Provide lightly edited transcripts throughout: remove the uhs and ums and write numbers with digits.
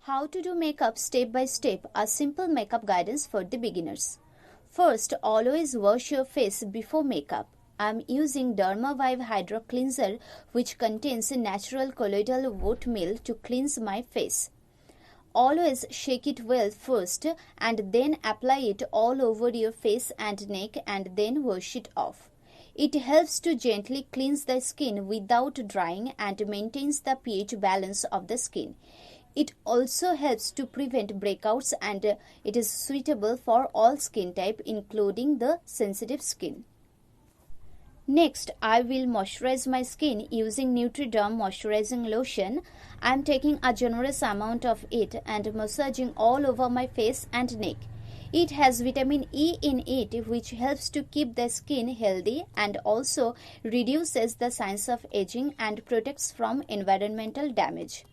How to do makeup step by step, a simple makeup guidance for the beginners. First, always wash your face before makeup. I am using Dermavive Hydro Cleanser, which contains natural colloidal oatmeal to cleanse my face. Always shake it well first and then apply it all over your face and neck and then wash it off. It helps to gently cleanse the skin without drying and maintains the pH balance of the skin. It also helps to prevent breakouts and it is suitable for all skin type including the sensitive skin. Next, I will moisturize my skin using Nutriderm moisturizing lotion. I am taking a generous amount of it and massaging all over my face and neck. It has vitamin E in it, which helps to keep the skin healthy and also reduces the signs of aging and protects from environmental damage.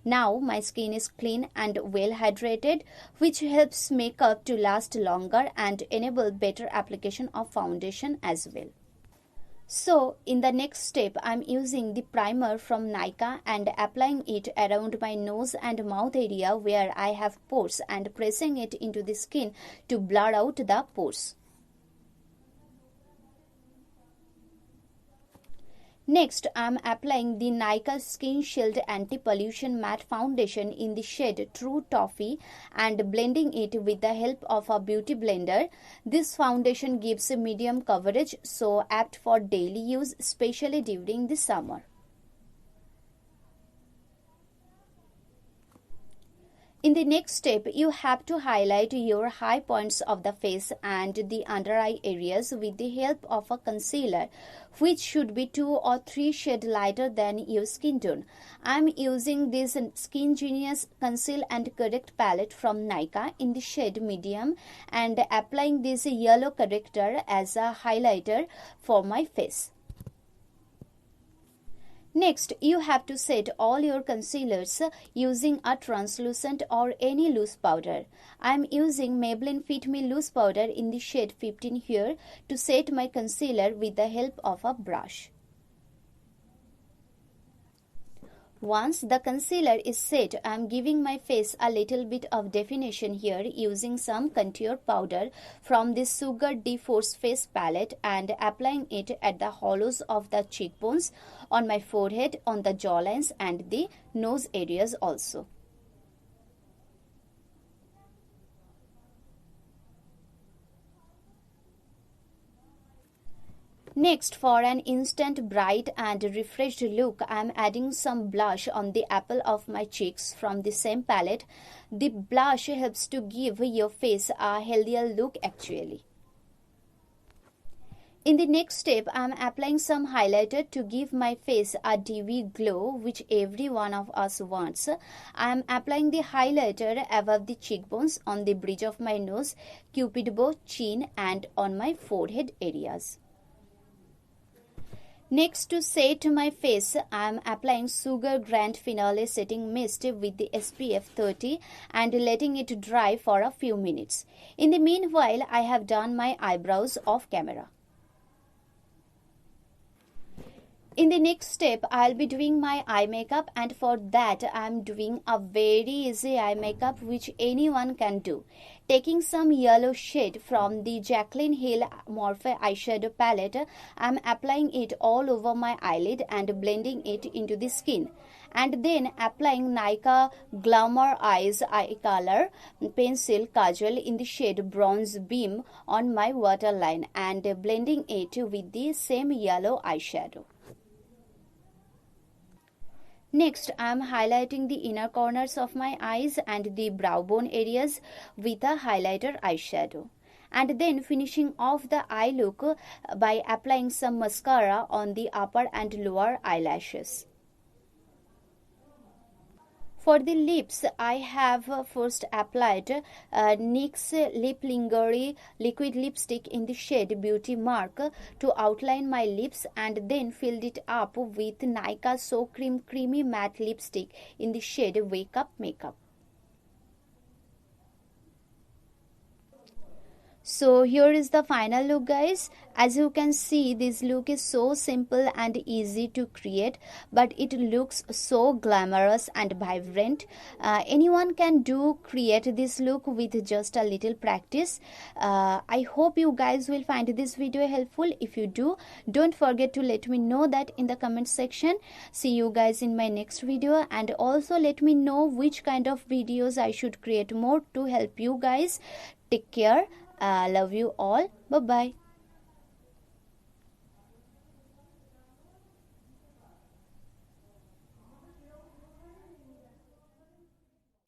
Now my skin is clean and well hydrated, which helps makeup to last longer and enable better application of foundation as well. So in the next step, I am using the primer from Nykaa and applying it around my nose and mouth area where I have pores and pressing it into the skin to blur out the pores. Next, I am applying the Nykaa Skin Shield Anti-Pollution Matte Foundation in the shade True Toffee and blending it with the help of a beauty blender. This foundation gives a medium coverage, so apt for daily use, especially during the summer. In the next step, you have to highlight your high points of the face and the under eye areas with the help of a concealer, which should be 2 or 3 shades lighter than your skin tone. I am using this Skin Genius Conceal and Correct palette from Nykaa in the shade medium and applying this yellow corrector as a highlighter for my face. Next, you have to set all your concealers using a translucent or any loose powder. I am using Maybelline Fit Me loose powder in the shade 15 here to set my concealer with the help of a brush. Once the concealer is set, I am giving my face a little bit of definition here using some contour powder from the Sugar De-Force Face palette and applying it at the hollows of the cheekbones, on my forehead, on the jawlines and the nose areas also. Next, for an instant bright and refreshed look, I am adding some blush on the apple of my cheeks from the same palette. The blush helps to give your face a healthier look actually. In the next step, I am applying some highlighter to give my face a dewy glow, which every one of us wants. I am applying the highlighter above the cheekbones, on the bridge of my nose, cupid bow, chin and on my forehead areas. Next, to set my face, I am applying Sugar Grand Finale Setting Mist with the SPF 30 and letting it dry for a few minutes. In the meanwhile, I have done my eyebrows off camera. In the next step, I'll be doing my eye makeup, and for that I'm doing a very easy eye makeup which anyone can do. Taking some yellow shade from the Jaclyn Hill Morphe eyeshadow palette, I'm applying it all over my eyelid and blending it into the skin. And then applying Nykaa Glamour Eyes Eye Color Pencil Kajal in the shade Bronze Beam on my waterline and blending it with the same yellow eyeshadow. Next, I am highlighting the inner corners of my eyes and the brow bone areas with a highlighter eyeshadow. And then finishing off the eye look by applying some mascara on the upper and lower eyelashes. For the lips, I have first applied NYX Lip Lingerie liquid lipstick in the shade Beauty Mark to outline my lips and then filled it up with Nykaa So Cream Creamy Matte Lipstick in the shade Wake Up Makeup. So here is the final look, guys. As you can see, this look is so simple and easy to create, but it looks so glamorous and vibrant. Anyone can create this look with just a little practice. I hope you guys will find this video helpful. If you do, don't forget to let me know that in the comment section. See you guys in my next video, and also let me know which kind of videos I should create more to help you guys. Take care. Love you all. Bye bye.